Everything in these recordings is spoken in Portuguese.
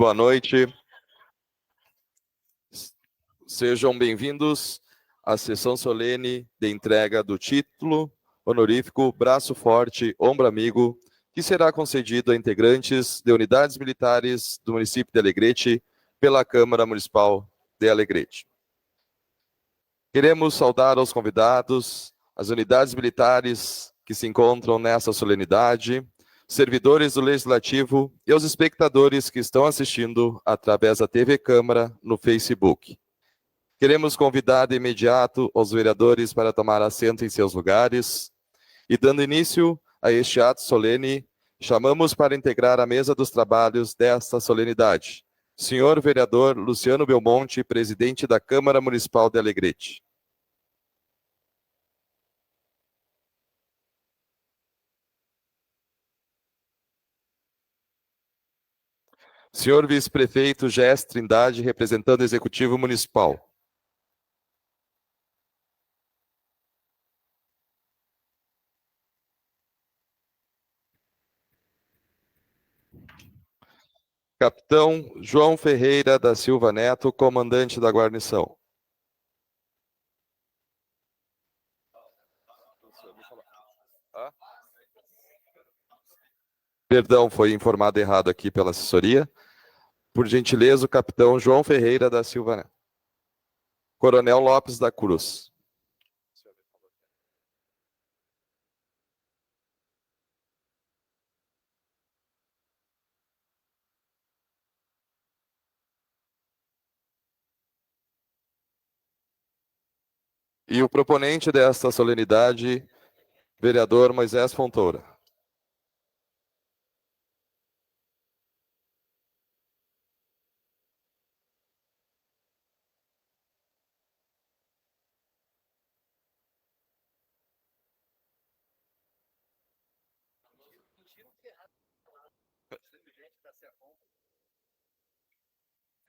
Boa noite. Sejam bem-vindos à sessão solene de entrega do título honorífico Braço Forte, Ombro Amigo, que será concedido a integrantes de unidades militares do município de Alegrete pela Câmara Municipal de Alegrete. Queremos saudar aos convidados, as unidades militares que se encontram nessa solenidade, servidores do Legislativo e os espectadores que estão assistindo através da TV Câmara no Facebook. Queremos convidar de imediato os vereadores para tomar assento em seus lugares e, dando início a este ato solene, chamamos para integrar a mesa dos trabalhos desta solenidade senhor vereador Luciano Belmonte, presidente da Câmara Municipal de Alegrete. Senhor vice-prefeito Gés Trindade, representando o Executivo Municipal. Capitão João Ferreira da Silva Neto, comandante da guarnição. Perdão, foi informado errado aqui pela assessoria. Por gentileza, o capitão João Ferreira da Silva Neto. Coronel Lopes da Cruz. E o proponente desta solenidade, vereador Moisés Fontoura.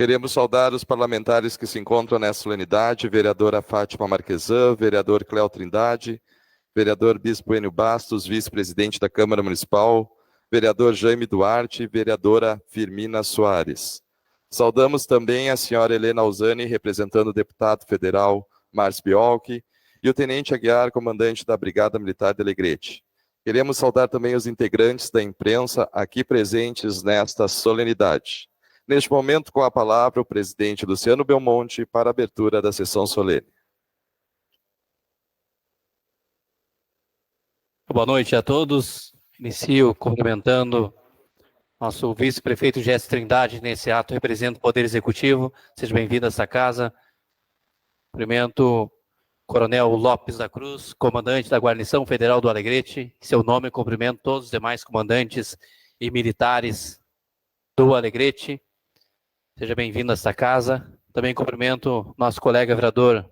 Queremos saudar os parlamentares que se encontram nessa solenidade, vereadora Fátima Marquesan, vereador Cléo Trindade, vereador Bispo Enio Bastos, vice-presidente da Câmara Municipal, vereador Jaime Duarte, vereadora Firmina Soares. Saudamos também a senhora Helena Alzani, representando o deputado federal Márcio Biolchi, e o tenente Aguiar, comandante da Brigada Militar de Alegrete. Queremos saudar também os integrantes da imprensa aqui presentes nesta solenidade. Neste momento, com a palavra, o presidente Luciano Belmonte para a abertura da sessão solene. Boa noite a todos. Inicio cumprimentando nosso vice-prefeito Gés Trindade nesse ato, representa o Poder Executivo. Seja bem-vindo a essa casa. Cumprimento o Coronel Lopes da Cruz, comandante da Guarnição Federal do Alegrete. Em seu nome, cumprimento todos os demais comandantes e militares do Alegrete. Seja bem-vindo a esta casa. Também cumprimento nosso colega vereador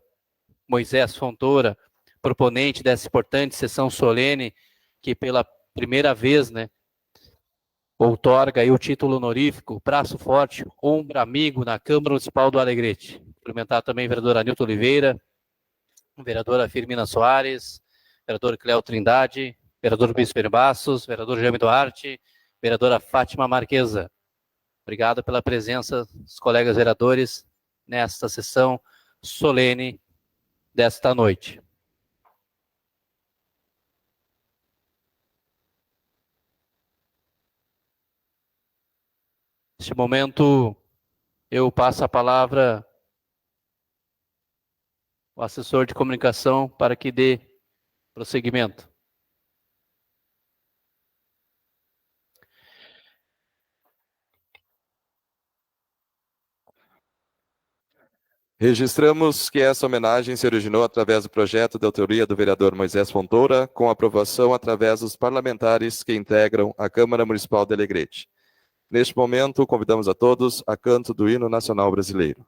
Moisés Fontoura, proponente dessa importante sessão solene, que pela primeira vez, outorga aí o título honorífico, Braço Forte, Ombro Amigo na Câmara Municipal do Alegrete. Cumprimentar também a vereadora Anilton Oliveira, vereadora Firmina Soares, vereador Cléo Trindade, vereador Bispo Bastos, vereador Jaime Duarte, vereadora Fátima Marquesa. Obrigado pela presença dos colegas vereadores nesta sessão solene desta noite. Neste momento, eu passo a palavra ao assessor de comunicação para que dê prosseguimento. Registramos que essa homenagem se originou através do projeto de autoria do vereador Moisés Fontoura, com aprovação através dos parlamentares que integram a Câmara Municipal de Alegrete. Neste momento, convidamos a todos a canto do Hino Nacional Brasileiro.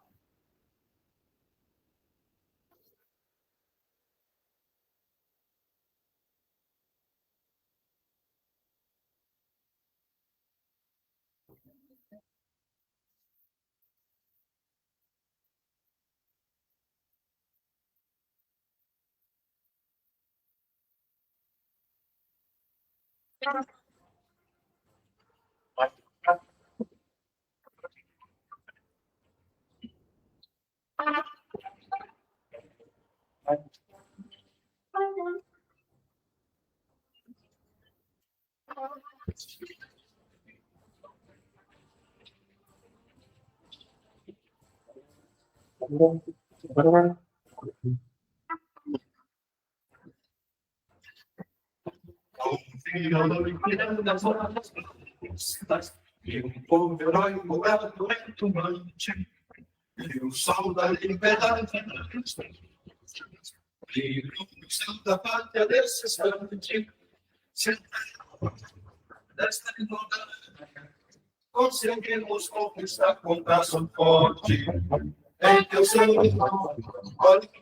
Confio no infinito das horas e um povo heróico é atuante, e o sol da liberdade e o céu da pátria desse instante, desta igualdade, conseguimos conquistar com braço forte, em teu sangue, olha que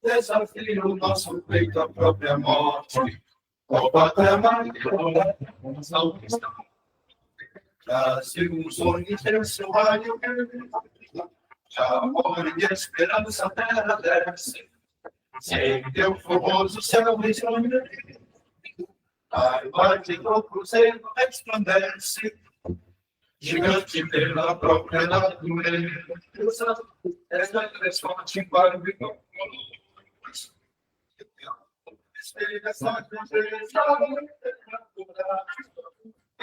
desafio o nosso peito à própria morte. Ó pátria mãe, salvação. Brasil, um sonho em seu raio, de amor e de esperança a terra desce. Sem teu formoso céu risonho, a imagem do cruzeiro resplandece. Gigante pela própria natureza, esta forte para o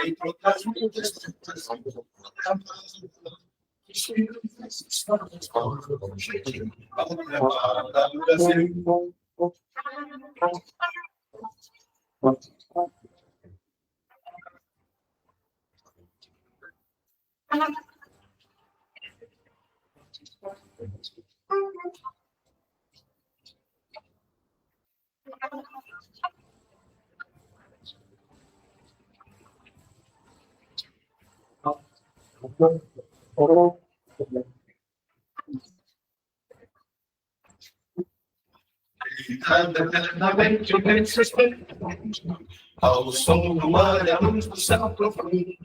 entre outras muitas eternamente bem se ao som do mar e à luz do céu profundo.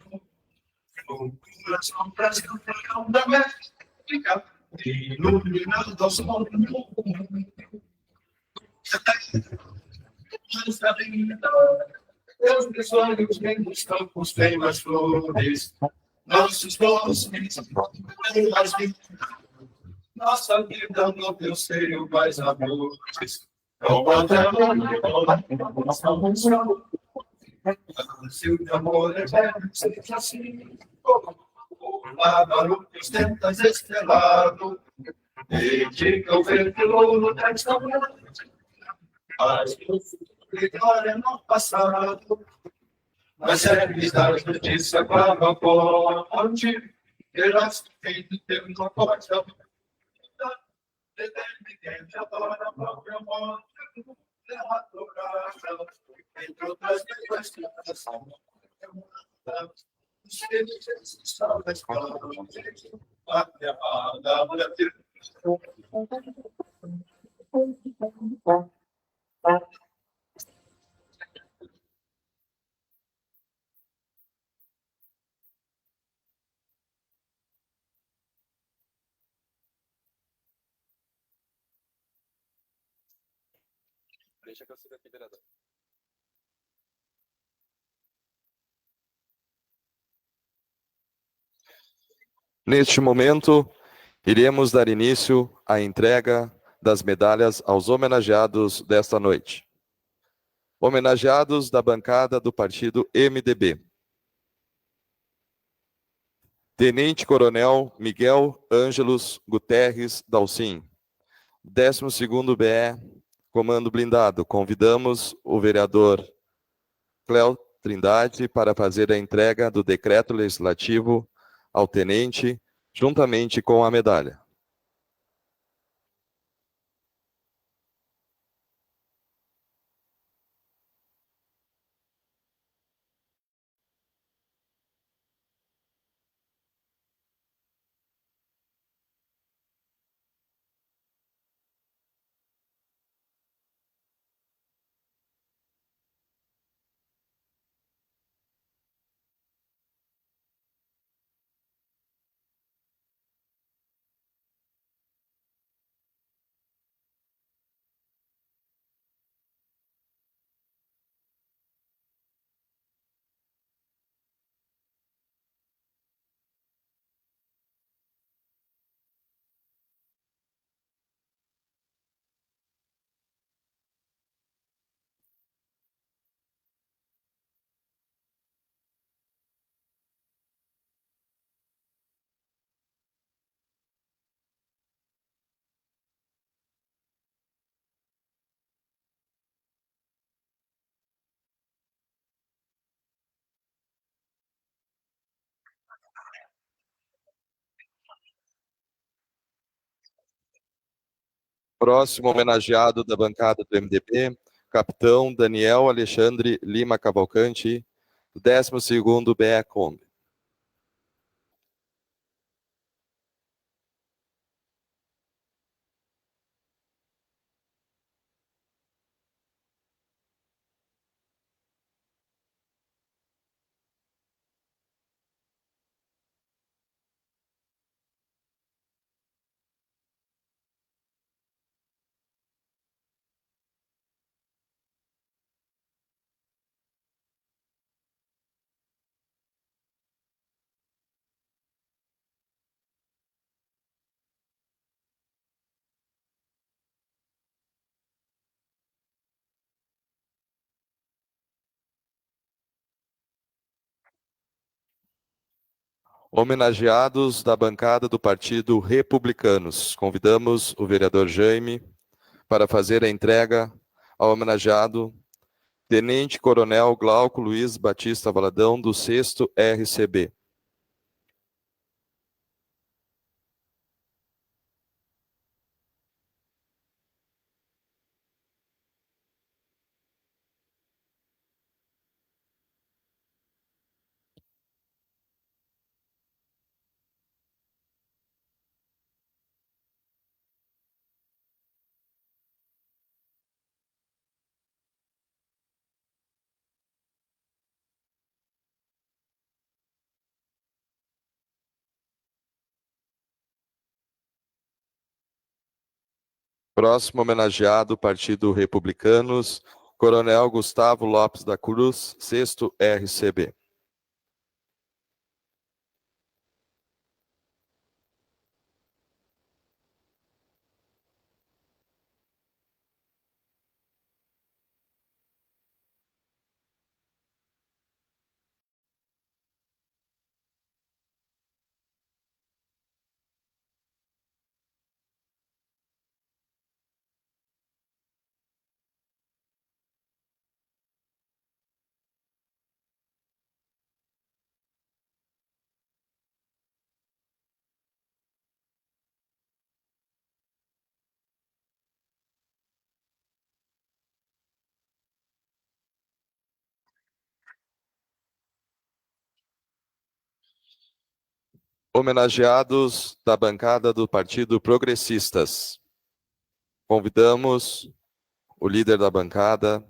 Loucuras sombras que o fogão da América, iluminando ao sol do mundo. Mas da vida, Deus dos olhos vem dos campos, tem mais flores. Nossos dons, mais vida. Nossa vida no teu seio mais amores. Não pode amor, Brasil de amor eterno, seja assim. O lábaro que ostenta estrelado, dedica o verde louro desta manhã. Mas vitória no passado, mas serves da justiça para a ponte, terás feito teu no corte da vida. Ninguém adora a própria morte, entre outras coisas que são os felizes estão na escola, pátria amada, Brasil. Deixa que eu siga aqui, vereador. Neste momento, iremos dar início à entrega das medalhas aos homenageados desta noite. Homenageados da bancada do partido MDB. Tenente Coronel Miguel Ângelos Guterres Dalcin, 12º BE, Comando Blindado. Convidamos o vereador Cléo Trindade para fazer a entrega do decreto legislativo ao tenente, juntamente com a medalha. Próximo homenageado da bancada do MDB, capitão Daniel Alexandre Lima Cavalcante, do 12º BE Combe. Homenageados da bancada do Partido Republicanos. Convidamos o vereador Jaime para fazer a entrega ao homenageado Tenente Coronel Glauco Luiz Batista Valadão, do 6º RCB. Próximo homenageado, Partido Republicanos, Coronel Gustavo Lopes da Cruz, 6º RCB. Homenageados da bancada do Partido Progressistas. Convidamos o líder da bancada,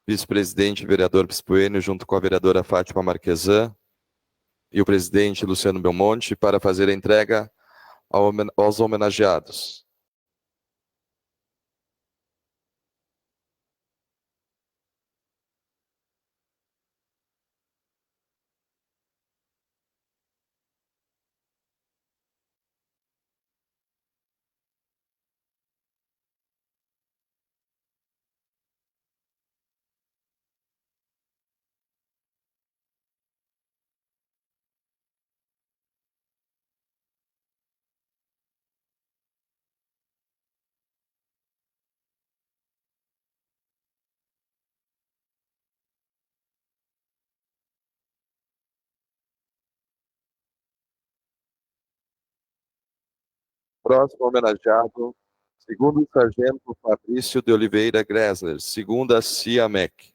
vice-presidente vereador Pispoene, junto com a vereadora Fátima Marquesan e o presidente Luciano Belmonte, para fazer a entrega aos homenageados. Próximo homenageado, segundo sargento Fabrício de Oliveira Gressler, 2ª CIAMEC.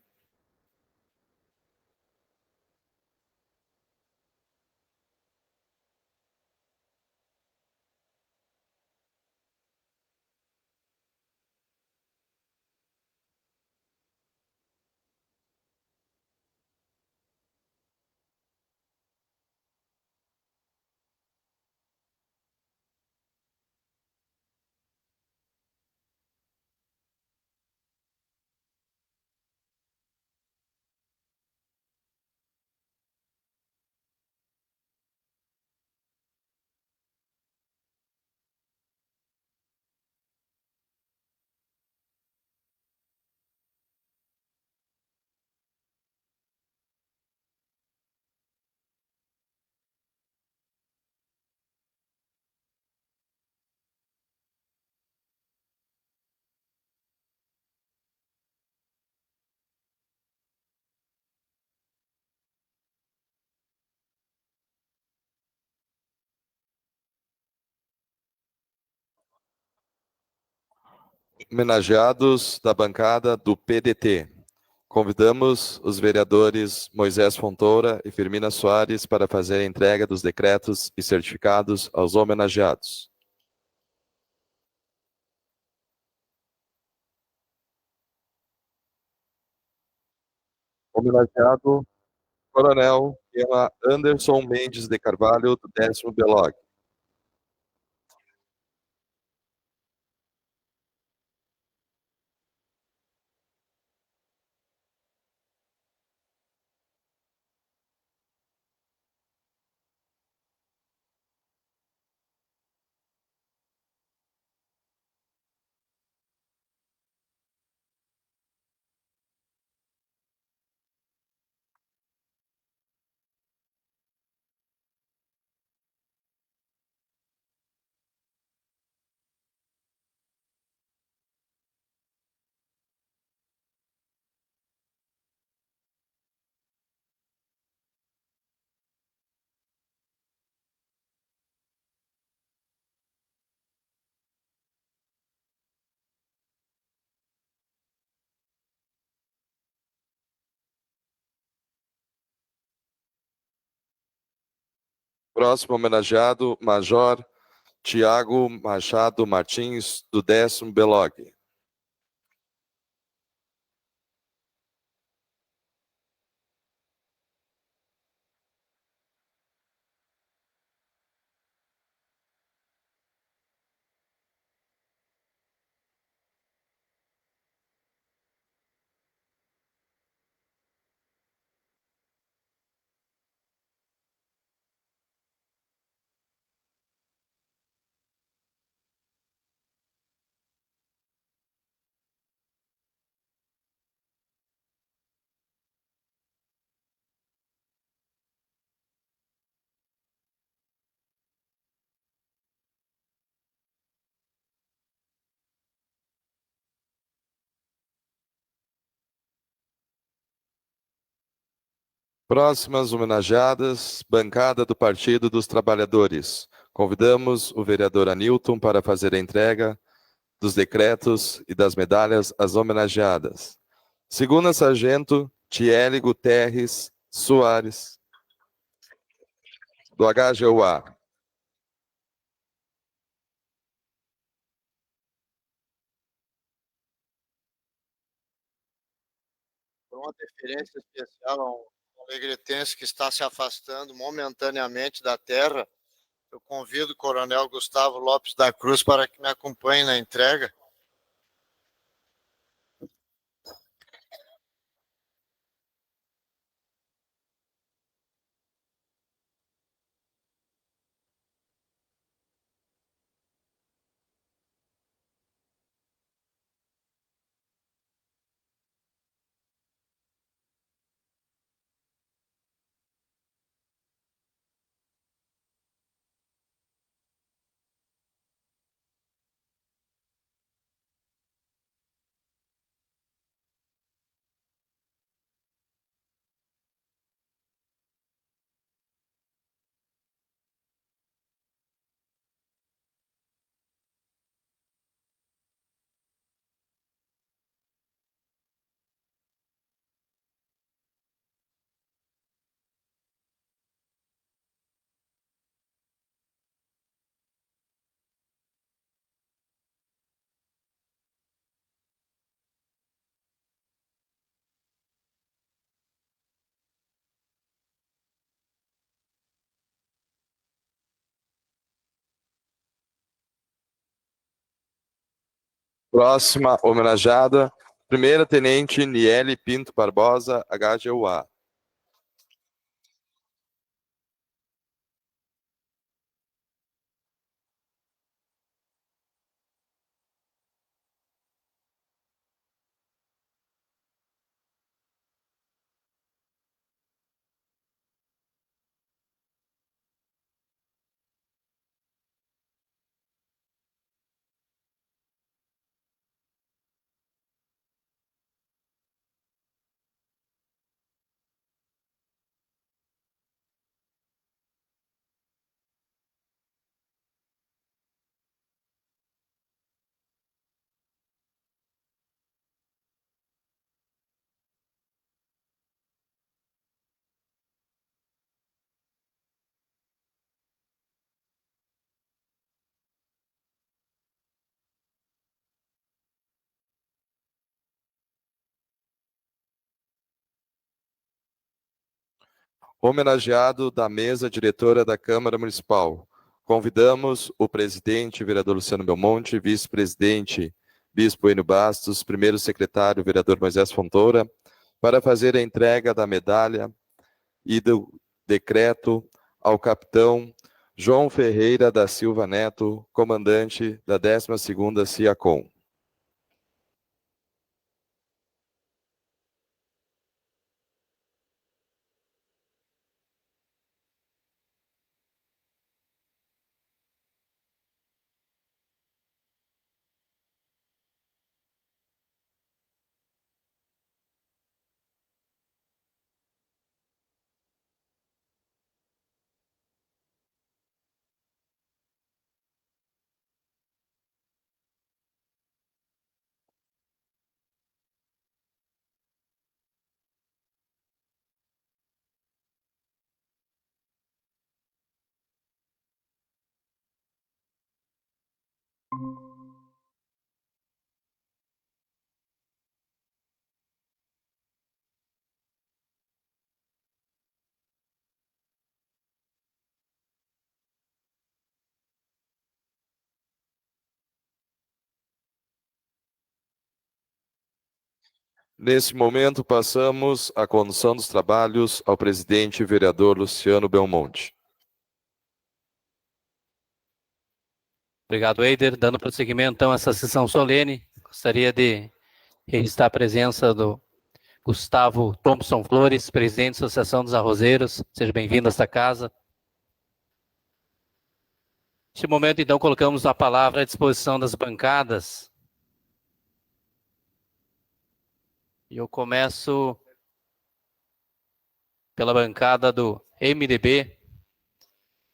Homenageados da bancada do PDT. Convidamos os vereadores Moisés Fontoura e Firmina Soares para fazer a entrega dos decretos e certificados aos homenageados. Homenageado Coronel Anderson Mendes de Carvalho, do 10º BELOG. Próximo homenageado, Major Tiago Machado Martins, do 10º BELOG. Próximas homenageadas, bancada do Partido dos Trabalhadores. Convidamos o vereador Anilton para fazer a entrega dos decretos e das medalhas às homenageadas. Segunda Sargento Tiele Guterres Soares, do HGUA. Uma deferência especial a um alegretense que está se afastando momentaneamente da terra. Eu convido o Coronel Gustavo Lopes da Cruz para que me acompanhe na entrega. Próxima homenageada, Primeira Tenente Niele Pinto Barbosa, HGUA. Homenageado da mesa diretora da Câmara Municipal, convidamos o presidente, vereador Luciano Belmonte, vice-presidente, bispo Enio Bastos, primeiro secretário, vereador Moisés Fontoura, para fazer a entrega da medalha e do decreto ao capitão João Ferreira da Silva Neto, comandante da 12ª CIACOM. Nesse momento, passamos a condução dos trabalhos ao presidente e vereador Luciano Belmonte. Obrigado, Eider. Dando prosseguimento, então, a essa sessão solene, gostaria de registrar a presença do Gustavo Thompson Flores, presidente da Associação dos Arrozeiros. Seja bem-vindo a esta casa. Neste momento, então, colocamos a palavra à disposição das bancadas. E eu começo pela bancada do MDB,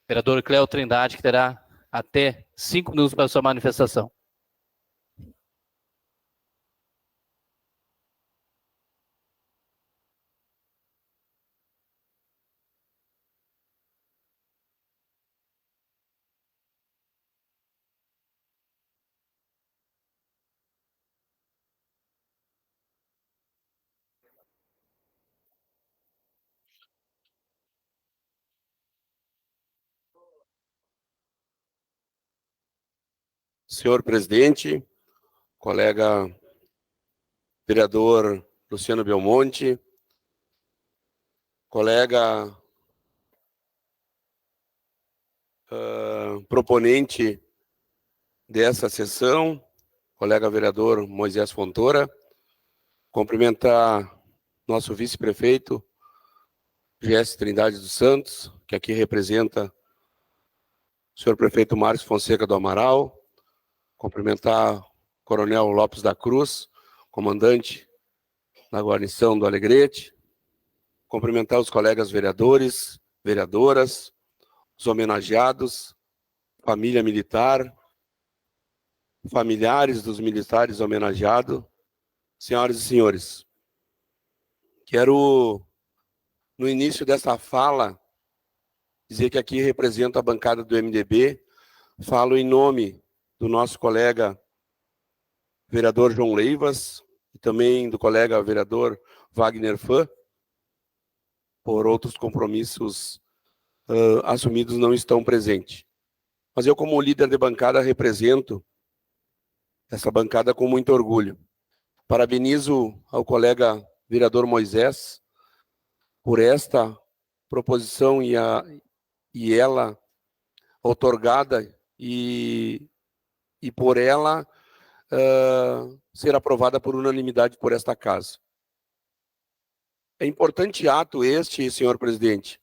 vereador Cléo Trindade, que terá até 5 minutos para a sua manifestação. Senhor presidente, colega vereador Luciano Belmonte, colega proponente dessa sessão, colega vereador Moisés Fontoura, cumprimentar nosso vice-prefeito, Jesse Trindade dos Santos, que aqui representa o senhor prefeito Márcio Fonseca do Amaral, cumprimentar o coronel Lopes da Cruz, comandante da guarnição do Alegrete, cumprimentar os colegas vereadores, vereadoras, os homenageados, família militar, familiares dos militares homenageados, senhoras e senhores. Quero, no início dessa fala, dizer que aqui represento a bancada do MDB, falo em nome do nosso colega vereador João Leivas e também do colega vereador Wagner Fã, por outros compromissos assumidos não estão presentes. Mas eu, como líder de bancada, represento essa bancada com muito orgulho. Parabenizo ao colega vereador Moisés por esta proposição e ela outorgada e por ela ser aprovada por unanimidade por esta casa. É importante ato este, senhor presidente,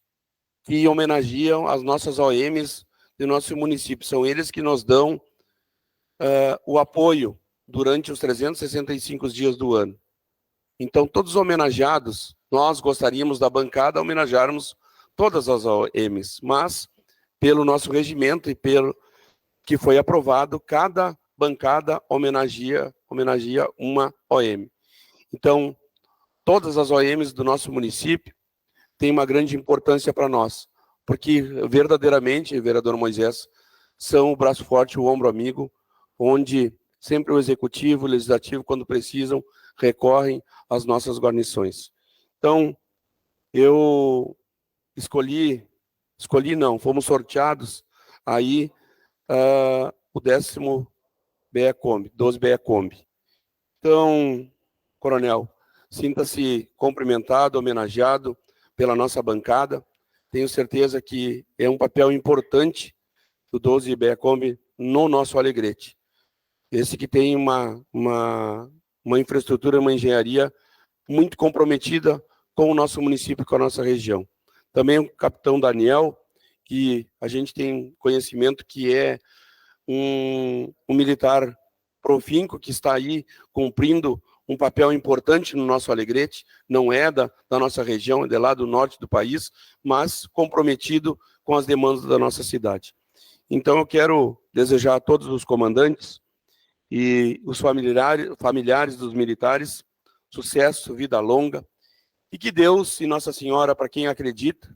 que homenageiam as nossas OMs do nosso município. São eles que nos dão o apoio durante os 365 dias do ano. Então, todos os homenageados, nós gostaríamos da bancada homenagearmos todas as OMs, mas pelo nosso regimento e pelo que foi aprovado, cada bancada homenageia uma OM. Então, todas as OMs do nosso município têm uma grande importância para nós, porque verdadeiramente, vereador Moisés, são o braço forte, o ombro amigo, onde sempre o executivo, o legislativo, quando precisam, recorrem às nossas guarnições. Então, eu fomos sorteados aí o 10º BE Kombi, 12 BE Kombi. Então, coronel, sinta-se cumprimentado, homenageado pela nossa bancada. Tenho certeza que é um papel importante do 12 BE Kombi no nosso Alegrete. Esse que tem uma infraestrutura, uma engenharia muito comprometida com o nosso município e com a nossa região. Também o capitão Daniel, que a gente tem conhecimento que é um militar profinco, que está aí cumprindo um papel importante no nosso Alegrete, não é da nossa região, é de lá do norte do país, mas comprometido com as demandas da nossa cidade. Então, eu quero desejar a todos os comandantes e os familiares dos militares sucesso, vida longa, e que Deus e Nossa Senhora, para quem acredita,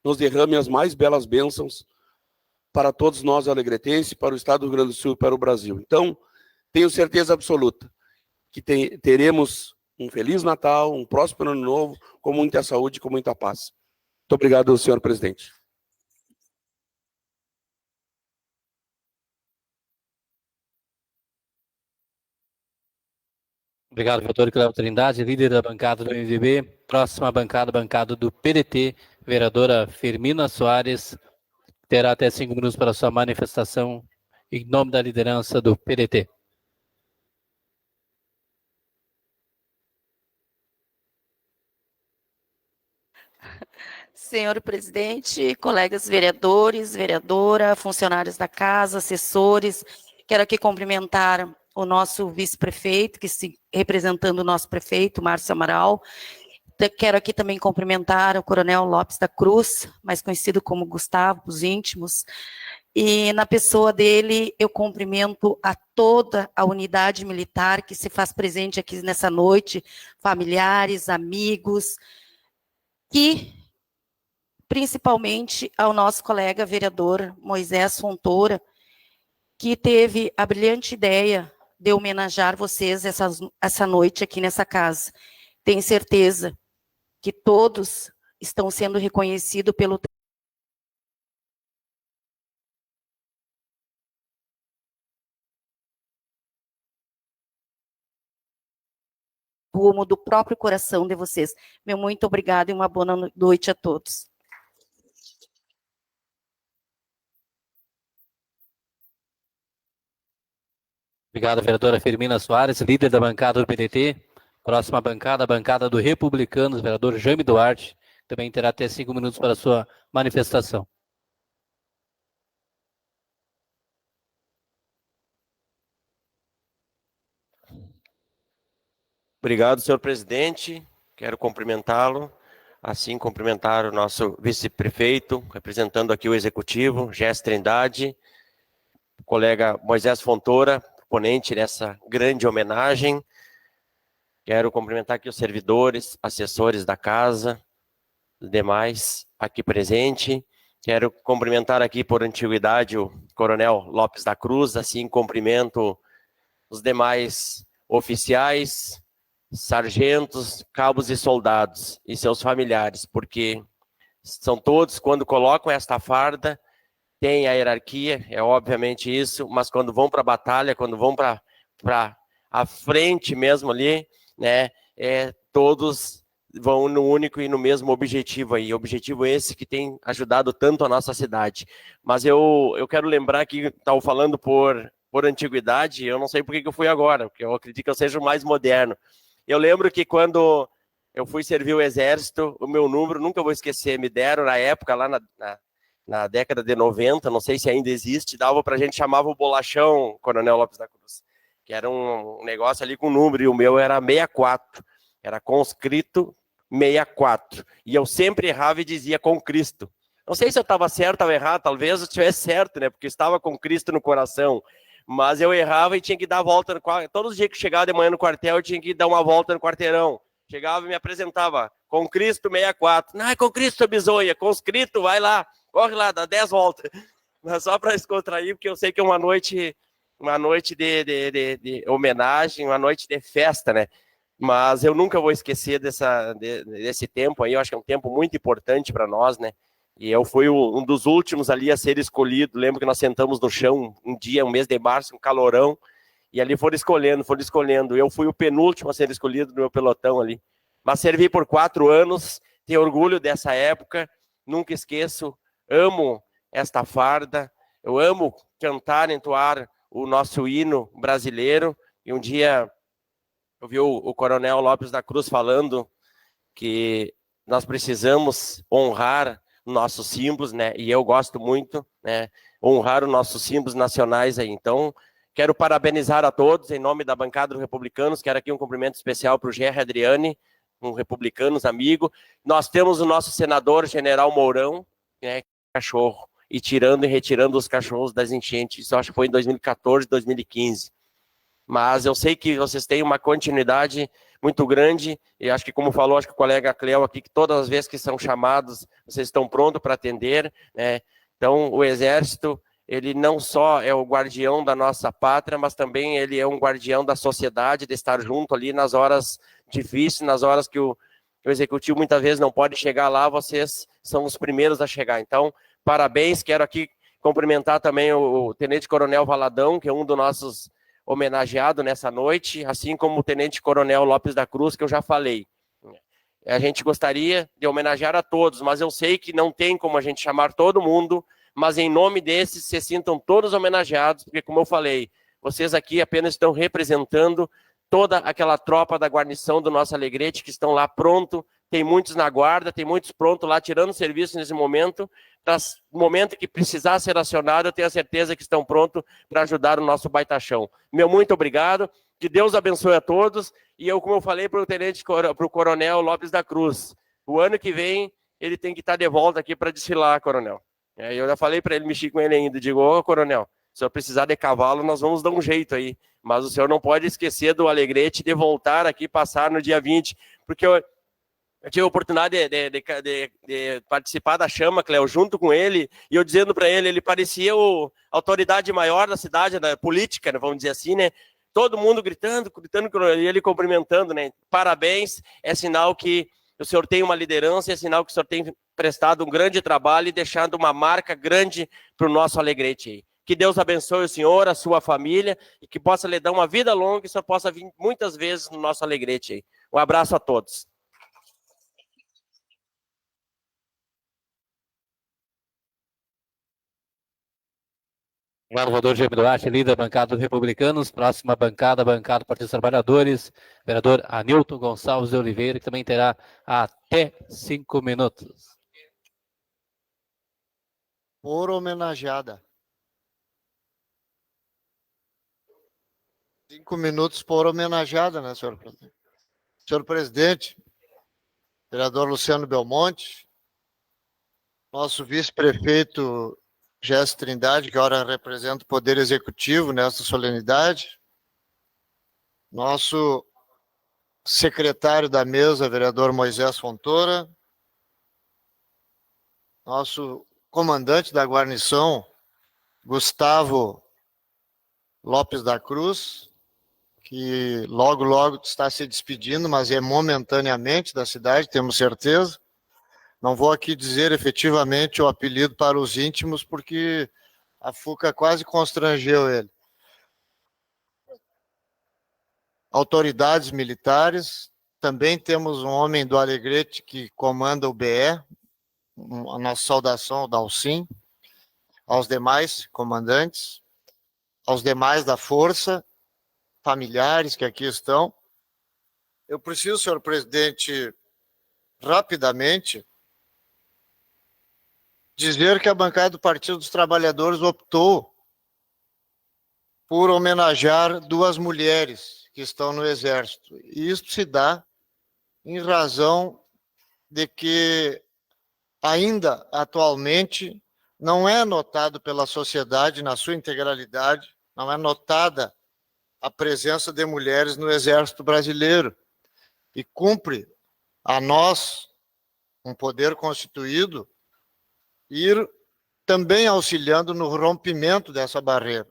nos derrame as mais belas bênçãos para todos nós alegretenses, para o Estado do Rio Grande do Sul e para o Brasil. Então, tenho certeza absoluta que teremos um Feliz Natal, um próspero Ano Novo, com muita saúde e com muita paz. Muito obrigado, senhor presidente. Obrigado, vereador Cléo Trindade, líder da bancada do MDB. Próxima bancada do PDT, vereadora Firmina Soares, terá até 5 minutos para sua manifestação em nome da liderança do PDT. Senhor presidente, colegas vereadores, vereadora, funcionários da casa, assessores, quero aqui cumprimentar o nosso vice-prefeito, representando o nosso prefeito, Márcio Amaral. Quero aqui também cumprimentar o Coronel Lopes da Cruz, mais conhecido como Gustavo, os íntimos. E na pessoa dele, eu cumprimento a toda a unidade militar que se faz presente aqui nessa noite, familiares, amigos, e principalmente ao nosso colega vereador Moisés Fontoura, que teve a brilhante ideia de homenagear vocês essa noite aqui nessa casa. Tenho certeza que todos estão sendo reconhecidos pelo rumo do próprio coração de vocês. Meu muito obrigado e uma boa noite a todos. Obrigado, vereadora Firmina Soares, líder da bancada do PDT. Próxima bancada, a bancada do Republicanos, vereador Jaime Duarte, também terá até 5 minutos para a sua manifestação. Obrigado, senhor presidente. Quero cumprimentá-lo, assim cumprimentar o nosso vice-prefeito, representando aqui o executivo, Jéssica Trindade, o colega Moisés Fontoura, ponente dessa grande homenagem. Quero cumprimentar aqui os servidores, assessores da casa, os demais aqui presentes. Quero cumprimentar aqui por antiguidade o Coronel Lopes da Cruz, assim cumprimento os demais oficiais, sargentos, cabos e soldados e seus familiares, porque são todos, quando colocam esta farda, tem a hierarquia, é obviamente isso, mas quando vão para a batalha, quando vão para a frente mesmo ali, né, todos vão no único e no mesmo objetivo aí, objetivo esse que tem ajudado tanto a nossa cidade. Mas eu quero lembrar que estava falando por antiguidade, eu não sei por que eu fui agora, porque eu acredito que eu seja o mais moderno. Eu lembro que quando eu fui servir o exército, o meu número, nunca vou esquecer, me deram na época, lá na década de 90, não sei se ainda existe, dava pra gente, chamava o bolachão, Coronel Lopes da Cruz, que era um negócio ali com número, e o meu era 64, era conscrito 64, e eu sempre errava e dizia com Cristo. Não sei se eu estava certo ou errado, talvez eu estivesse certo, né, porque eu estava com Cristo no coração, mas eu errava e tinha que dar a volta, todos os dias que chegava de manhã no quartel, eu tinha que dar uma volta no quarteirão. Chegava e me apresentava, com Cristo 64. Não, é com Cristo, bizonha, conscrito, vai lá, corre lá, dá 10 voltas. Mas só para descontrair, porque eu sei que é uma noite de homenagem, uma noite de festa, né? Mas eu nunca vou esquecer desse tempo aí, eu acho que é um tempo muito importante para nós, né? E eu fui um dos últimos ali a ser escolhido. Lembro que nós sentamos no chão um mês de março, um calorão, e ali foram escolhendo. Eu fui o penúltimo a ser escolhido no meu pelotão ali. Mas servi por 4 anos, tenho orgulho dessa época, nunca esqueço, amo esta farda, eu amo cantar, entoar o nosso hino brasileiro. E um dia eu vi o Coronel Lopes da Cruz falando que nós precisamos honrar nossos símbolos, né? E eu gosto muito, né? Honrar os nossos símbolos nacionais aí. Então, quero parabenizar a todos em nome da bancada dos republicanos. Quero aqui um cumprimento especial para o Gerry Adriani, um republicanos amigo. Nós temos o nosso senador, General Mourão, né? Cachorro, e tirando e retirando os cachorros das enchentes. Isso eu acho que foi em 2014, 2015. Mas eu sei que vocês têm uma continuidade muito grande, e acho que, como falou, acho que o colega Cleo aqui, que todas as vezes que são chamados, vocês estão prontos para atender, né? Então, o Exército, ele não só é o guardião da nossa pátria, mas também ele é um guardião da sociedade, de estar junto ali nas horas difíceis, nas horas que o Executivo muitas vezes não pode chegar lá, vocês são os primeiros a chegar. Então, parabéns, quero aqui cumprimentar também o Tenente Coronel Valadão, que é um dos nossos homenageado nessa noite, assim como o Tenente Coronel Lopes da Cruz, que eu já falei. A gente gostaria de homenagear a todos, mas eu sei que não tem como a gente chamar todo mundo, mas em nome desses, se sintam todos homenageados, porque, como eu falei, vocês aqui apenas estão representando toda aquela tropa da guarnição do nosso Alegrete, que estão lá pronto, tem muitos na guarda, tem muitos prontos lá, tirando serviço nesse momento, no momento que precisar ser acionado, eu tenho a certeza que estão prontos para ajudar o nosso baitachão. Meu muito obrigado, que Deus abençoe a todos, e eu, como eu falei para o Coronel Lopes da Cruz, o ano que vem ele tem que estar de volta aqui para desfilar, Coronel. Eu já falei para ele, mexi com ele ainda, digo, ô Coronel, se eu precisar de cavalo, nós vamos dar um jeito aí, mas o senhor não pode esquecer do Alegrete de voltar aqui, passar no dia 20, porque eu tive a oportunidade de participar da chama, Cléo, junto com ele, e eu dizendo para ele, ele parecia a autoridade maior da cidade, da política, né, vamos dizer assim, né? Todo mundo gritando, e ele cumprimentando, né? Parabéns, é sinal que o senhor tem uma liderança, é sinal que o senhor tem prestado um grande trabalho e deixado uma marca grande para o nosso Alegrete aí. Que Deus abençoe o senhor, a sua família, e que possa lhe dar uma vida longa e o senhor possa vir muitas vezes no nosso Alegrete aí. Um abraço a todos. Vereador Jaime Duarte, líder da bancada dos republicanos. Próxima bancada do Partido dos Trabalhadores, vereador Anilton Gonçalves de Oliveira, que também terá até 5 minutos. Por homenageada. 5 minutos por homenageada, né, senhor presidente? Senhor presidente, vereador Luciano Belmonte, nosso vice-prefeito Jesse Trindade, que agora representa o Poder Executivo nesta solenidade, nosso secretário da mesa, vereador Moisés Fontoura, nosso comandante da guarnição, Gustavo Lopes da Cruz, que logo está se despedindo, mas é momentaneamente da cidade, temos certeza. Não vou aqui dizer efetivamente o apelido para os íntimos, porque a FUCA quase constrangeu ele. Autoridades militares, também temos um homem do Alegrete que comanda o BE, a nossa saudação ao Dalcim, aos demais comandantes, aos demais da força, familiares que aqui estão. Eu preciso, senhor presidente, rapidamente, dizer que a bancada do Partido dos Trabalhadores optou por homenagear 2 mulheres que estão no Exército. E isso se dá em razão de que ainda atualmente não é notado pela sociedade na sua integralidade, não é notada a presença de mulheres no Exército Brasileiro. E cumpre a nós, um poder constituído, ir também auxiliando no rompimento dessa barreira.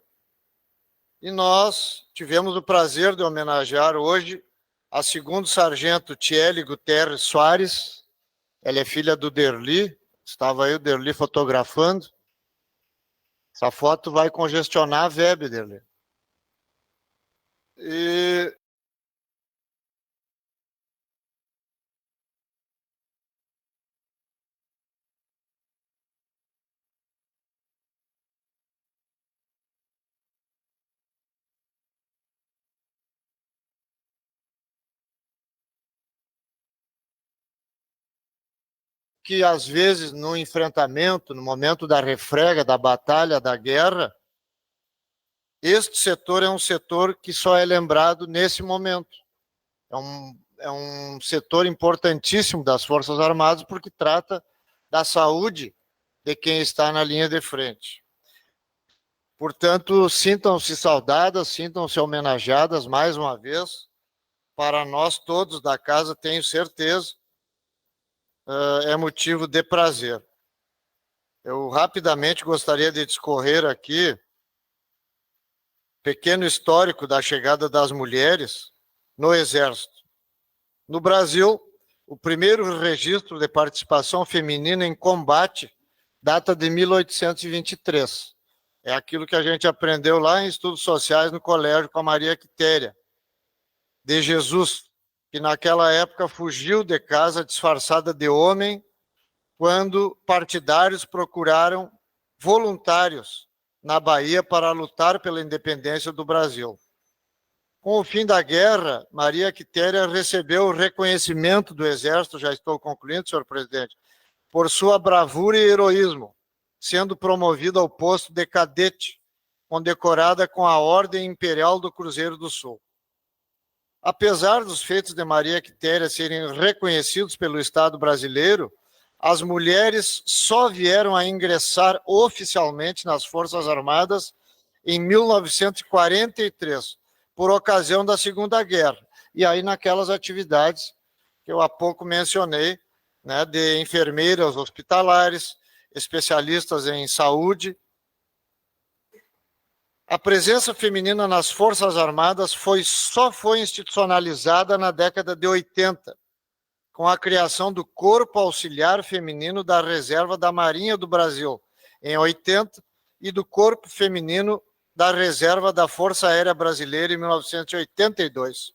E nós tivemos o prazer de homenagear hoje A segundo sargento Tiele Guterres Soares, ela é filha do Derli, estava aí o Derli fotografando. Essa foto vai congestionar a web, Derli. E que, às vezes, no enfrentamento, no momento da refrega, da batalha, da guerra, este setor é um setor que só é lembrado nesse momento. É um setor importantíssimo das Forças Armadas, porque trata da saúde de quem está na linha de frente. Portanto, sintam-se saudadas, sintam-se homenageadas mais uma vez. Para nós todos da casa, tenho certeza, é motivo de prazer. Eu rapidamente gostaria de discorrer aqui pequeno histórico da chegada das mulheres no Exército. No Brasil, o primeiro registro de participação feminina em combate data de 1823. É aquilo que a gente aprendeu lá em Estudos Sociais no colégio com a Maria Quitéria de Jesus, que naquela época fugiu de casa disfarçada de homem quando partidários procuraram voluntários na Bahia para lutar pela independência do Brasil. Com o fim da guerra, Maria Quitéria recebeu o reconhecimento do Exército, já estou concluindo, senhor presidente, por sua bravura e heroísmo, sendo promovida ao posto de cadete, condecorada com a Ordem Imperial do Cruzeiro do Sul. Apesar dos feitos de Maria Quitéria serem reconhecidos pelo Estado brasileiro, as mulheres só vieram a ingressar oficialmente nas Forças Armadas em 1943, por ocasião da Segunda Guerra. E aí naquelas atividades que eu há pouco mencionei, né, de enfermeiras hospitalares, especialistas em saúde. A presença feminina nas Forças Armadas só foi institucionalizada na década de 80, com a criação do Corpo Auxiliar Feminino da Reserva da Marinha do Brasil, em 80, e do Corpo Feminino da Reserva da Força Aérea Brasileira, em 1982.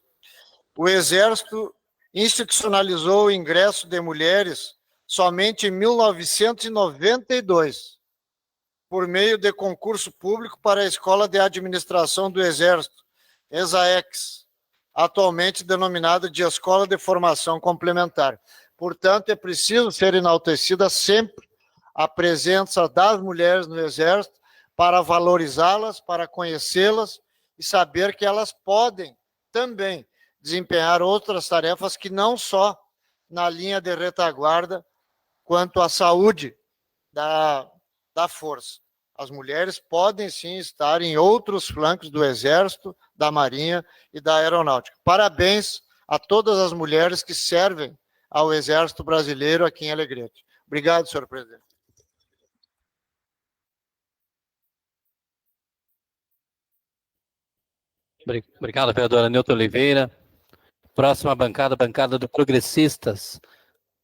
O Exército institucionalizou o ingresso de mulheres somente em 1992, por meio de concurso público para a Escola de Administração do Exército, ESAEX, atualmente denominada de Escola de Formação Complementar. Portanto, é preciso ser enaltecida sempre a presença das mulheres no Exército para valorizá-las, para conhecê-las e saber que elas podem também desempenhar outras tarefas que não só na linha de retaguarda quanto à saúde da força. As mulheres podem sim estar em outros flancos do Exército, da Marinha e da Aeronáutica. Parabéns a todas as mulheres que servem ao Exército Brasileiro aqui em Alegrete. Obrigado, senhor presidente. Obrigado, vereadora Nilton Oliveira. Próxima bancada, bancada do Progressistas.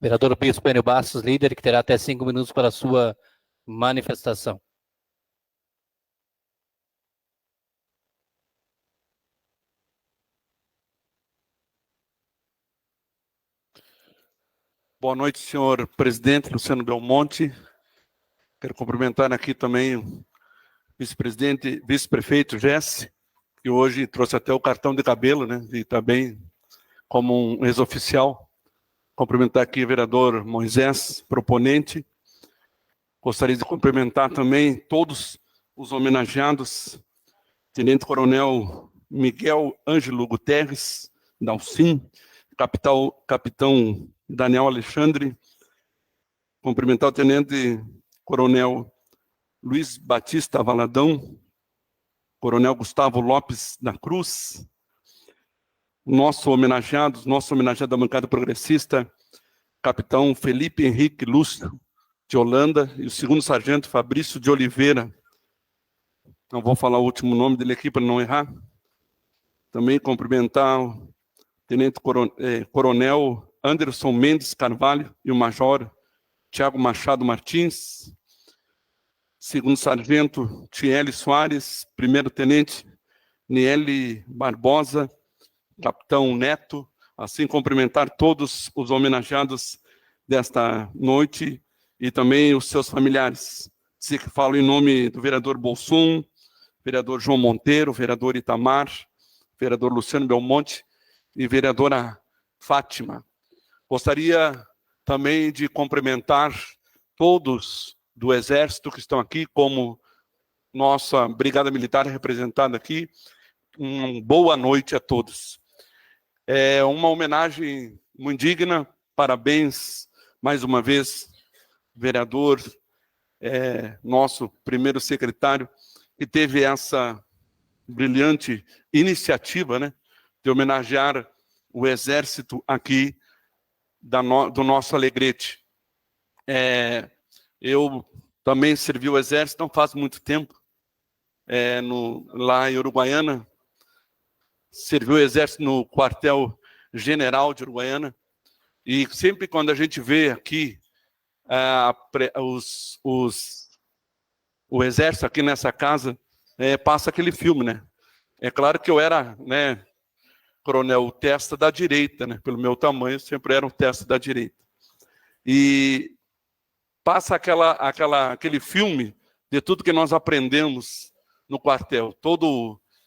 Vereador Bispo Enio Bastos, líder, que terá até 5 minutos para a sua manifestação. Boa noite, senhor presidente Luciano Belmonte. Quero cumprimentar aqui também o vice-presidente, vice-prefeito Jesse, que hoje trouxe até o cartão de cabelo, né? E também como um ex-oficial. Cumprimentar aqui o vereador Moisés, proponente. Gostaria de cumprimentar também todos os homenageados, Tenente Coronel Miguel Ângelo Guterres, da UCIM, Capitão Daniel Alexandre, cumprimentar o Tenente Coronel Luiz Batista Valadão, Coronel Gustavo Lopes da Cruz, nosso homenageado da bancada progressista, Capitão Felipe Henrique Lúcio de Holanda, e o segundo sargento Fabrício de Oliveira. Não vou falar o último nome dele aqui para não errar. Também cumprimentar o Coronel Anderson Mendes Carvalho e o Major Tiago Machado Martins, Segundo Sargento Tiele Soares, Primeiro Tenente Niele Barbosa, Capitão Neto, assim cumprimentar todos os homenageados desta noite e também os seus familiares. Dizer que falo em nome do vereador Bolsum, vereador João Monteiro, vereador Itamar, vereador Luciano Belmonte e vereadora Fátima. Gostaria também de cumprimentar todos do Exército que estão aqui, como nossa Brigada Militar representada aqui. Uma boa noite a todos. É uma homenagem muito digna. Parabéns, mais uma vez, vereador, nosso primeiro secretário, que teve essa brilhante iniciativa, né, de homenagear o Exército aqui do nosso Alegrete. Eu também servi o Exército não faz muito tempo, lá em Uruguaiana. Servi o Exército no quartel-general de Uruguaiana, e sempre quando a gente vê aqui o Exército aqui nessa casa, passa aquele filme, né? É claro que eu era, né, coronel testa da direita, né? Pelo meu tamanho, sempre era um testa da direita. E passa aquele filme de tudo que nós aprendemos no quartel.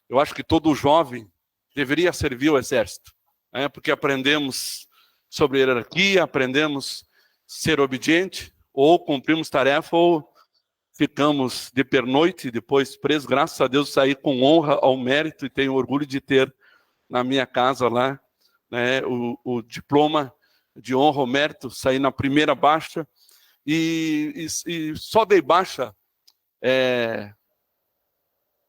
Eu acho que todo jovem deveria servir o Exército, né? Porque aprendemos sobre hierarquia, aprendemos ser obediente, ou cumprimos tarefa, ou ficamos de pernoite, depois presos. Graças a Deus saí com honra ao mérito e tenho orgulho de ter na minha casa lá, né, o diploma de honra ao mérito. Saí na primeira baixa e só dei baixa